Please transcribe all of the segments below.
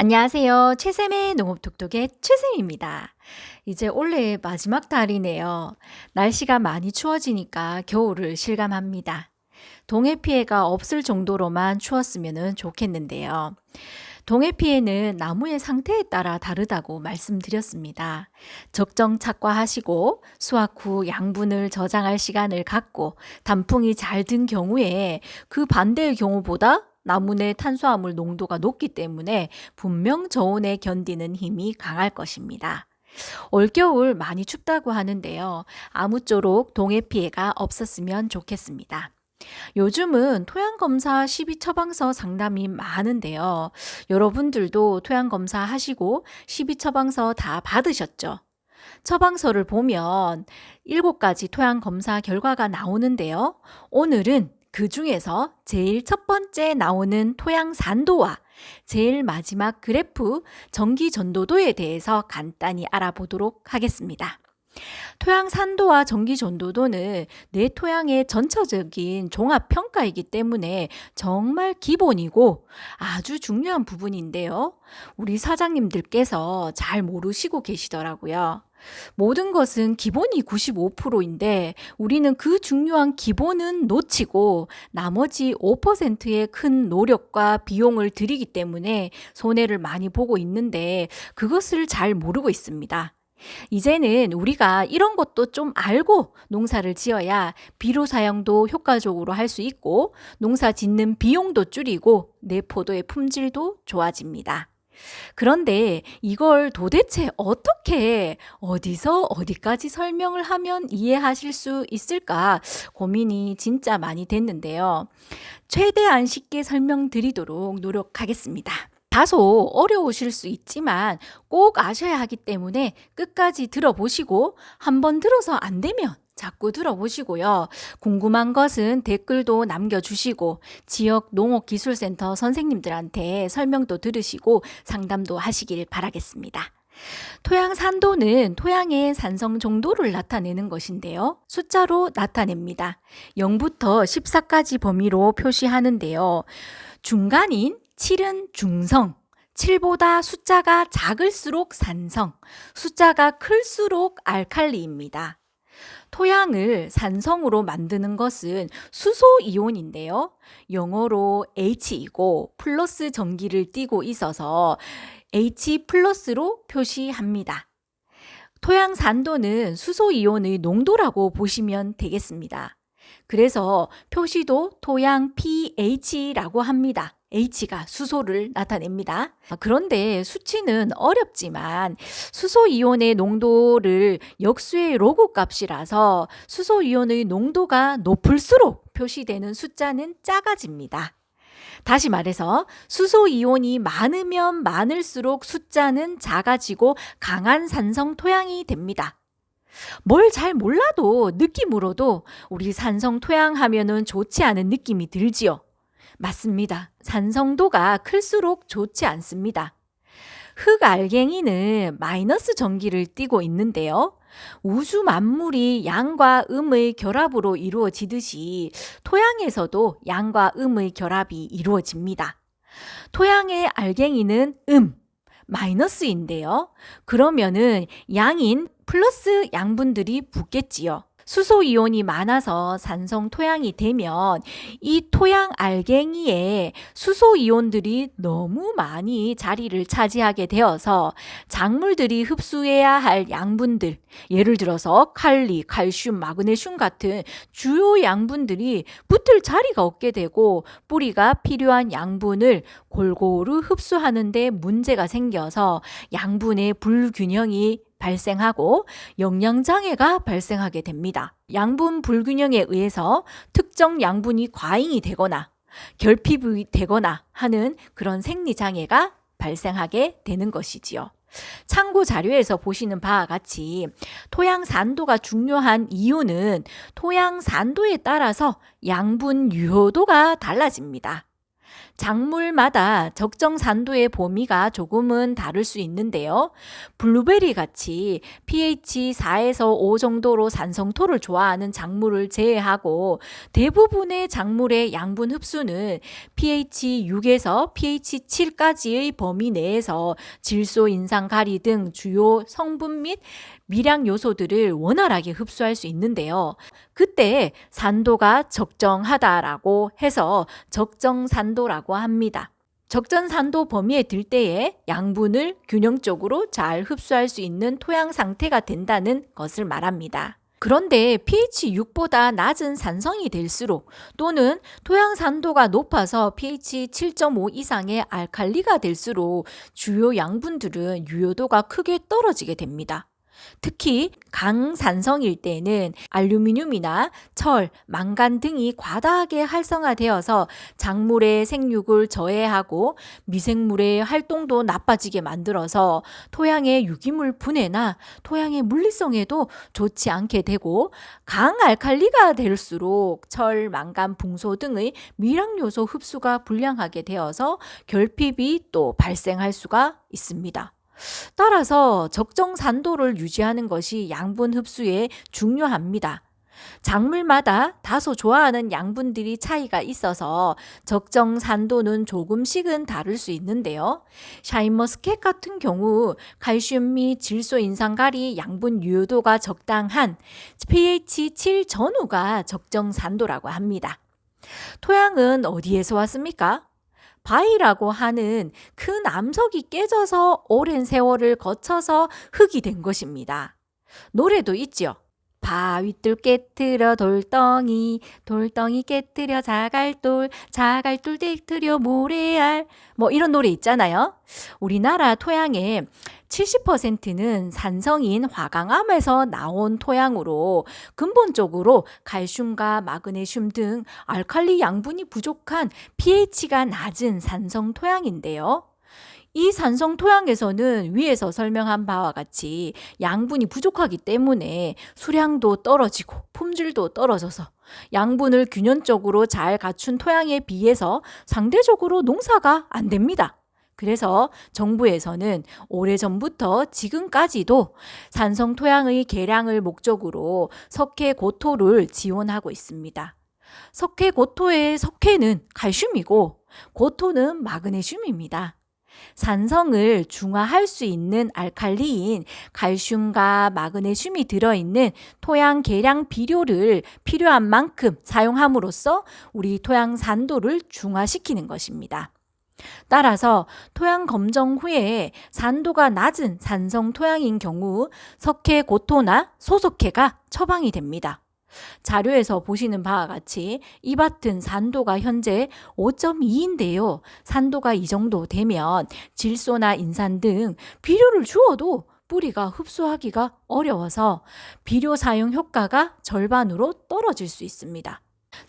안녕하세요. 최쌤의 농업톡톡의 최쌤입니다. 이제 올해 마지막 달이네요. 날씨가 많이 추워지니까 겨울을 실감합니다. 동해 피해가 없을 정도로만 추웠으면 좋겠는데요. 동해 피해는 나무의 상태에 따라 다르다고 말씀드렸습니다. 적정 착과하시고 수확 후 양분을 저장할 시간을 갖고 단풍이 잘 든 경우에 그 반대의 경우보다 나무 내 탄수화물 농도가 높기 때문에 분명 저온에 견디는 힘이 강할 것입니다. 올겨울 많이 춥다고 하는데요. 아무쪼록 동해 피해가 없었으면 좋겠습니다. 요즘은 토양검사 시비처방서 상담이 많은데요. 여러분들도 토양검사 하시고 시비처방서 다 받으셨죠? 처방서를 보면 7가지 토양검사 결과가 나오는데요. 오늘은 그 중에서 제일 첫 번째 나오는 토양 산도와 제일 마지막 그래프 전기 전도도에 대해서 간단히 알아보도록 하겠습니다. 토양 산도와 전기 전도도는 내 토양의 전체적인 종합 평가이기 때문에 정말 기본이고 아주 중요한 부분인데요. 우리 사장님들께서 잘 모르시고 계시더라고요. 모든 것은 기본이 95%인데 우리는 그 중요한 기본은 놓치고 나머지 5%의 큰 노력과 비용을 들이기 때문에 손해를 많이 보고 있는데 그것을 잘 모르고 있습니다. 이제는 우리가 이런 것도 좀 알고 농사를 지어야 비료 사용도 효과적으로 할 수 있고 농사 짓는 비용도 줄이고 내 포도의 품질도 좋아집니다. 그런데 이걸 도대체 어떻게 어디서 어디까지 설명을 하면 이해하실 수 있을까 고민이 진짜 많이 됐는데요. 최대한 쉽게 설명드리도록 노력하겠습니다. 다소 어려우실 수 있지만 꼭 아셔야 하기 때문에 끝까지 들어보시고 한번 들어서 안 되면 자꾸 들어보시고요. 궁금한 것은 댓글도 남겨주시고 지역 농업기술센터 선생님들한테 설명도 들으시고 상담도 하시길 바라겠습니다. 토양 산도는 토양의 산성 정도를 나타내는 것인데요. 숫자로 나타냅니다. 0부터 14까지 범위로 표시하는데요. 중간인 7은 중성, 7보다 숫자가 작을수록 산성, 숫자가 클수록 알칼리입니다. 토양을 산성으로 만드는 것은 수소이온인데요. 영어로 H이고 플러스 전기를 띠고 있어서 H 플러스로 표시합니다. 토양 산도는 수소이온의 농도라고 보시면 되겠습니다. 그래서 표시도 토양 pH라고 합니다. H가 수소를 나타냅니다. 그런데 수치는 어렵지만 수소이온의 농도를 역수의 로그 값이라서 수소이온의 농도가 높을수록 표시되는 숫자는 작아집니다. 다시 말해서 수소이온이 많으면 많을수록 숫자는 작아지고 강한 산성 토양이 됩니다. 뭘 잘 몰라도 느낌으로도 우리 산성 토양 하면은 좋지 않은 느낌이 들지요. 맞습니다. 산성도가 클수록 좋지 않습니다. 흙알갱이는 마이너스 전기를 띠고 있는데요. 우주 만물이 양과 음의 결합으로 이루어지듯이 토양에서도 양과 음의 결합이 이루어집니다. 토양의 알갱이는 마이너스인데요. 그러면은 양인 플러스 양분들이 붙겠지요. 수소이온이 많아서 산성 토양이 되면 이 토양 알갱이에 수소이온들이 너무 많이 자리를 차지하게 되어서 작물들이 흡수해야 할 양분들, 예를 들어서 칼리, 칼슘, 마그네슘 같은 주요 양분들이 붙을 자리가 없게 되고 뿌리가 필요한 양분을 골고루 흡수하는 데 문제가 생겨서 양분의 불균형이 발생하고 영양장애가 발생하게 됩니다. 양분 불균형에 의해서 특정 양분이 과잉이 되거나 결핍이 되거나 하는 그런 생리장애가 발생하게 되는 것이지요. 참고 자료에서 보시는 바와 같이 토양 산도가 중요한 이유는 토양 산도에 따라서 양분 유효도가 달라집니다. 작물마다 적정 산도의 범위가 조금은 다를 수 있는데요. 블루베리 같이 pH 4에서 5 정도로 산성토를 좋아하는 작물을 제외하고 대부분의 작물의 양분 흡수는 pH 6에서 pH 7까지의 범위 내에서 질소, 인산, 가리 등 주요 성분 및 미량 요소들을 원활하게 흡수할 수 있는데요. 그때 산도가 적정하다라고 해서 적정 산도라고 합니다. 적정 산도 범위에 들 때에 양분을 균형적으로 잘 흡수할 수 있는 토양 상태가 된다는 것을 말합니다. 그런데 pH 6보다 낮은 산성이 될수록 또는 토양 산도가 높아서 pH 7.5 이상의 알칼리가 될수록 주요 양분들은 유효도가 크게 떨어지게 됩니다. 특히 강산성일 때는 알루미늄이나 철, 망간 등이 과다하게 활성화되어서 작물의 생육을 저해하고 미생물의 활동도 나빠지게 만들어서 토양의 유기물 분해나 토양의 물리성에도 좋지 않게 되고 강알칼리가 될수록 철, 망간, 붕소 등의 미량요소 흡수가 불량하게 되어서 결핍이 또 발생할 수가 있습니다. 따라서 적정 산도를 유지하는 것이 양분 흡수에 중요합니다. 작물마다 다소 좋아하는 양분들이 차이가 있어서 적정 산도는 조금씩은 다를 수 있는데요. 샤인머스켓 같은 경우 칼슘 및 질소, 인산, 가리 양분 유효도가 적당한 pH 7 전후가 적정 산도라고 합니다. 토양은 어디에서 왔습니까? 바위라고 하는 큰 암석이 깨져서 오랜 세월을 거쳐서 흙이 된 것입니다. 노래도 있죠. 바위돌 깨트려 돌덩이, 돌덩이 깨트려 자갈돌, 자갈돌 깨트려 모래알, 이런 노래 있잖아요. 우리나라 토양의 70%는 산성인 화강암에서 나온 토양으로 근본적으로 칼슘과 마그네슘 등 알칼리 양분이 부족한 pH가 낮은 산성 토양인데요. 이 산성 토양에서는 위에서 설명한 바와 같이 양분이 부족하기 때문에 수량도 떨어지고 품질도 떨어져서 양분을 균형적으로 잘 갖춘 토양에 비해서 상대적으로 농사가 안 됩니다. 그래서 정부에서는 오래전부터 지금까지도 산성 토양의 개량을 목적으로 석회고토를 지원하고 있습니다. 석회고토의 석회는 칼슘이고 고토는 마그네슘입니다. 산성을 중화할 수 있는 알칼리인 칼슘과 마그네슘이 들어있는 토양 개량 비료를 필요한 만큼 사용함으로써 우리 토양 산도를 중화시키는 것입니다. 따라서 토양 검정 후에 산도가 낮은 산성 토양인 경우 석회고토나 소석회가 처방이 됩니다. 자료에서 보시는 바와 같이 이 밭은 산도가 현재 5.2인데요. 산도가 이 정도 되면 질소나 인산 등 비료를 주어도 뿌리가 흡수하기가 어려워서 비료 사용 효과가 절반으로 떨어질 수 있습니다.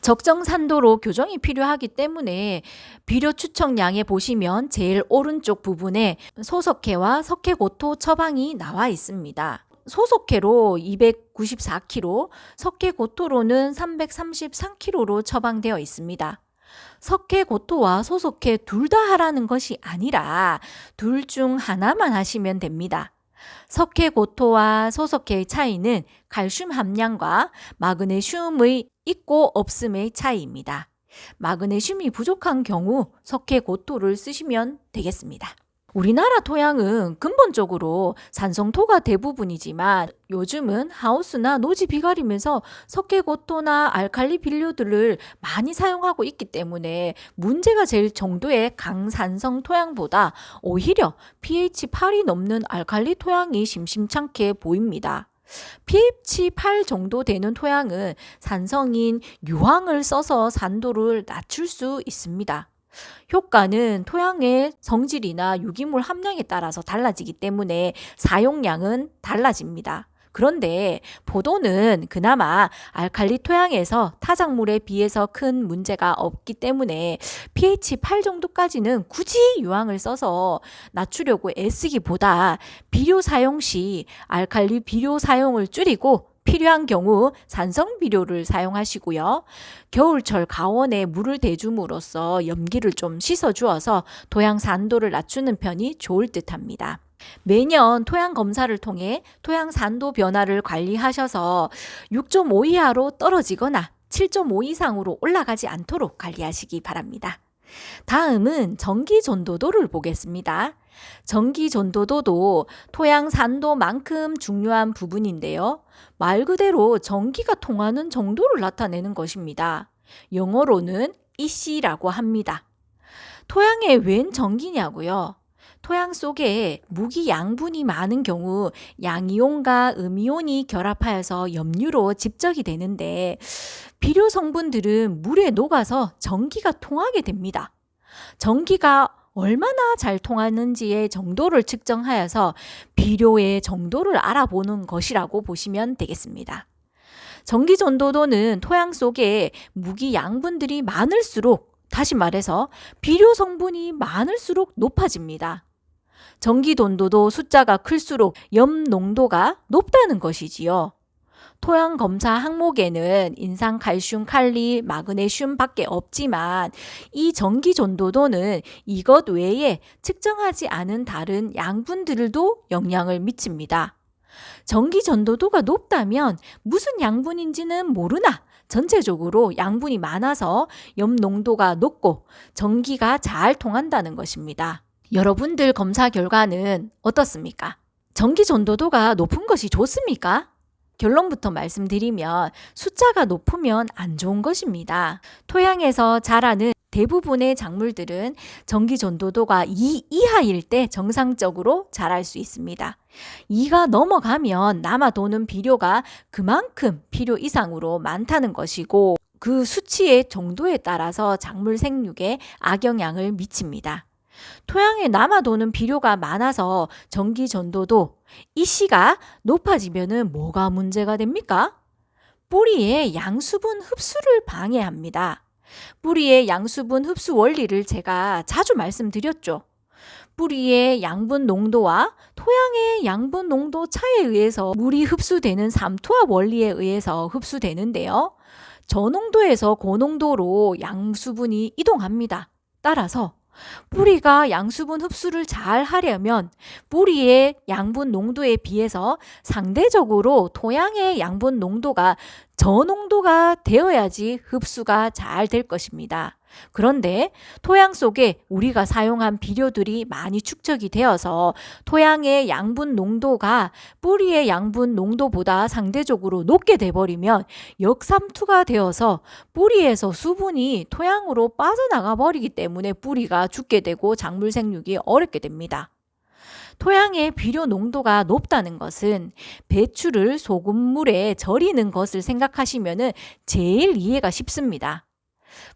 적정 산도로 교정이 필요하기 때문에 비료 추천량에 보시면 제일 오른쪽 부분에 소석회와 석회고토 처방이 나와 있습니다. 소석회로 294kg, 석회고토로는 333kg로 처방되어 있습니다. 석회고토와 소석회 둘 다 하라는 것이 아니라 둘 중 하나만 하시면 됩니다. 석회고토와 소석회의 차이는 칼슘 함량과 마그네슘의 있고 없음의 차이입니다. 마그네슘이 부족한 경우 석회고토를 쓰시면 되겠습니다. 우리나라 토양은 근본적으로 산성토가 대부분이지만 요즘은 하우스나 노지 비가림에서 석회고토나 알칼리 비료들을 많이 사용하고 있기 때문에 문제가 될 정도의 강산성 토양보다 오히려 pH 8이 넘는 알칼리 토양이 심심찮게 보입니다. pH 8 정도 되는 토양은 산성인 유황을 써서 산도를 낮출 수 있습니다. 효과는 토양의 성질이나 유기물 함량에 따라서 달라지기 때문에 사용량은 달라집니다. 그런데 포도는 그나마 알칼리 토양에서 타작물에 비해서 큰 문제가 없기 때문에 pH 8 정도까지는 굳이 유황을 써서 낮추려고 애쓰기보다 비료 사용 시 알칼리 비료 사용을 줄이고 필요한 경우 산성 비료를 사용하시고요. 겨울철 가원에 물을 대줌으로써 염기를 좀 씻어 주어서 토양 산도를 낮추는 편이 좋을 듯합니다. 매년 토양 검사를 통해 토양 산도 변화를 관리하셔서 6.5 이하로 떨어지거나 7.5 이상으로 올라가지 않도록 관리하시기 바랍니다. 다음은 전기 전도도를 보겠습니다. 전기 전도도도 토양 산도만큼 중요한 부분인데요. 말 그대로 전기가 통하는 정도를 나타내는 것입니다. 영어로는 EC라고 합니다. 토양에 웬 전기냐고요? 토양 속에 무기 양분이 많은 경우 양이온과 음이온이 결합하여서 염류로 집적이 되는데 비료 성분들은 물에 녹아서 전기가 통하게 됩니다. 전기가 얼마나 잘 통하는지의 정도를 측정하여서 비료의 정도를 알아보는 것이라고 보시면 되겠습니다. 전기 전도도는 토양 속에 무기 양분들이 많을수록, 다시 말해서 비료 성분이 많을수록 높아집니다. 전기 전도도 숫자가 클수록 염 농도가 높다는 것이지요. 토양 검사 항목에는 인산, 칼슘, 칼리, 마그네슘 밖에 없지만 이 전기 전도도는 이것 외에 측정하지 않은 다른 양분들도 영향을 미칩니다. 전기 전도도가 높다면 무슨 양분인지는 모르나 전체적으로 양분이 많아서 염 농도가 높고 전기가 잘 통한다는 것입니다. 여러분들 검사 결과는 어떻습니까? 전기 전도도가 높은 것이 좋습니까? 결론부터 말씀드리면 숫자가 높으면 안 좋은 것입니다. 토양에서 자라는 대부분의 작물들은 전기 전도도가 2 이하일 때 정상적으로 자랄 수 있습니다. 2가 넘어가면 남아 도는 비료가 그만큼 필요 이상으로 많다는 것이고 그 수치의 정도에 따라서 작물 생육에 악영향을 미칩니다. 토양에 남아도는 비료가 많아서 전기 전도도 EC가 높아지면 뭐가 문제가 됩니까? 뿌리의 양수분 흡수를 방해합니다. 뿌리의 양수분 흡수 원리를 제가 자주 말씀드렸죠. 뿌리의 양분 농도와 토양의 양분 농도 차에 의해서 물이 흡수되는 삼투압 원리에 의해서 흡수되는데요. 저농도에서 고농도로 양수분이 이동합니다. 따라서 뿌리가 양수분 흡수를 잘 하려면 뿌리의 양분 농도에 비해서 상대적으로 토양의 양분 농도가 저농도가 되어야지 흡수가 잘 될 것입니다. 그런데 토양 속에 우리가 사용한 비료들이 많이 축적이 되어서 토양의 양분 농도가 뿌리의 양분 농도보다 상대적으로 높게 돼버리면 역삼투가 되어서 뿌리에서 수분이 토양으로 빠져나가 버리기 때문에 뿌리가 죽게 되고 작물 생육이 어렵게 됩니다. 토양의 비료 농도가 높다는 것은 배추를 소금물에 절이는 것을 생각하시면 제일 이해가 쉽습니다.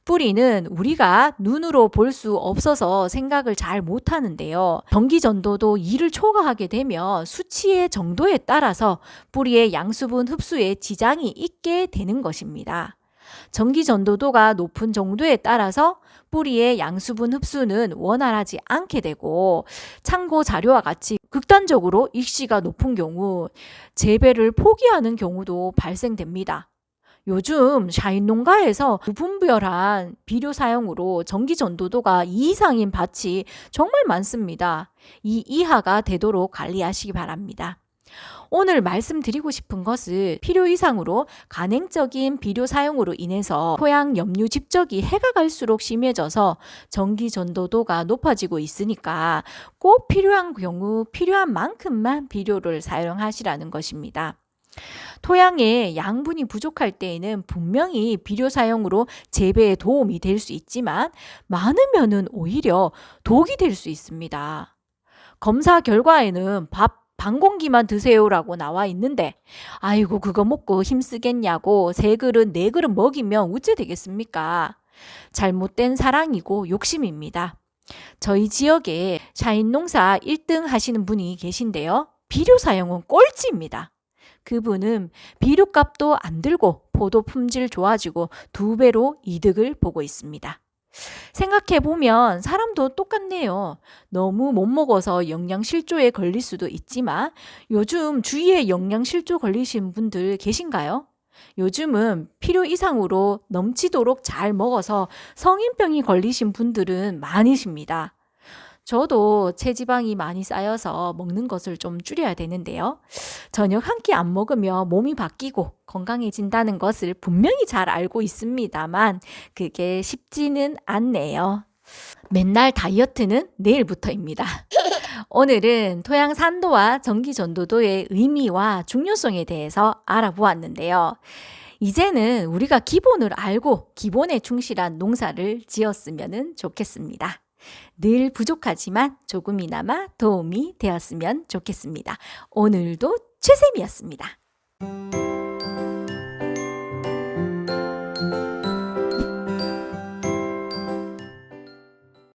뿌리는 우리가 눈으로 볼 수 없어서 생각을 잘 못하는데요. 전기 전도도 2를 초과하게 되면 수치의 정도에 따라서 뿌리의 양수분 흡수에 지장이 있게 되는 것입니다. 전기 전도도가 높은 정도에 따라서 뿌리의 양수분 흡수는 원활하지 않게 되고 참고 자료와 같이 극단적으로 EC가 높은 경우 재배를 포기하는 경우도 발생됩니다. 요즘 샤인 농가에서 무분별한 비료 사용으로 전기 전도도가 2 이상인 밭이 정말 많습니다. 2 이하가 되도록 관리하시기 바랍니다. 오늘 말씀드리고 싶은 것은 필요 이상으로 간행적인 비료 사용으로 인해서 토양 염류 집적이 해가 갈수록 심해져서 전기 전도도가 높아지고 있으니까 꼭 필요한 경우 필요한 만큼만 비료를 사용하시라는 것입니다. 토양에 양분이 부족할 때에는 분명히 비료 사용으로 재배에 도움이 될 수 있지만 많으면은 오히려 독이 될 수 있습니다. 검사 결과에는 밥 반 공기만 드세요라고 나와 있는데 아이고 그거 먹고 힘쓰겠냐고 3그릇 4그릇 먹이면 어째 되겠습니까? 잘못된 사랑이고 욕심입니다. 저희 지역에 샤인 농사 1등 하시는 분이 계신데요. 비료 사용은 꼴찌입니다. 그분은 비료값도 안 들고 포도 품질 좋아지고 2배로 이득을 보고 있습니다. 생각해보면 사람도 똑같네요. 너무 못 먹어서 영양실조에 걸릴 수도 있지만 요즘 주위에 영양실조 걸리신 분들 계신가요? 요즘은 필요 이상으로 넘치도록 잘 먹어서 성인병이 걸리신 분들은 많으십니다. 저도 체지방이 많이 쌓여서 먹는 것을 좀 줄여야 되는데요. 저녁 한 끼 안 먹으면 몸이 바뀌고 건강해진다는 것을 분명히 잘 알고 있습니다만 그게 쉽지는 않네요. 맨날 다이어트는 내일부터입니다. 오늘은 토양산도와 전기전도도의 의미와 중요성에 대해서 알아보았는데요. 이제는 우리가 기본을 알고 기본에 충실한 농사를 지었으면 좋겠습니다. 늘 부족하지만 조금이나마 도움이 되었으면 좋겠습니다. 오늘도 최쌤이었습니다.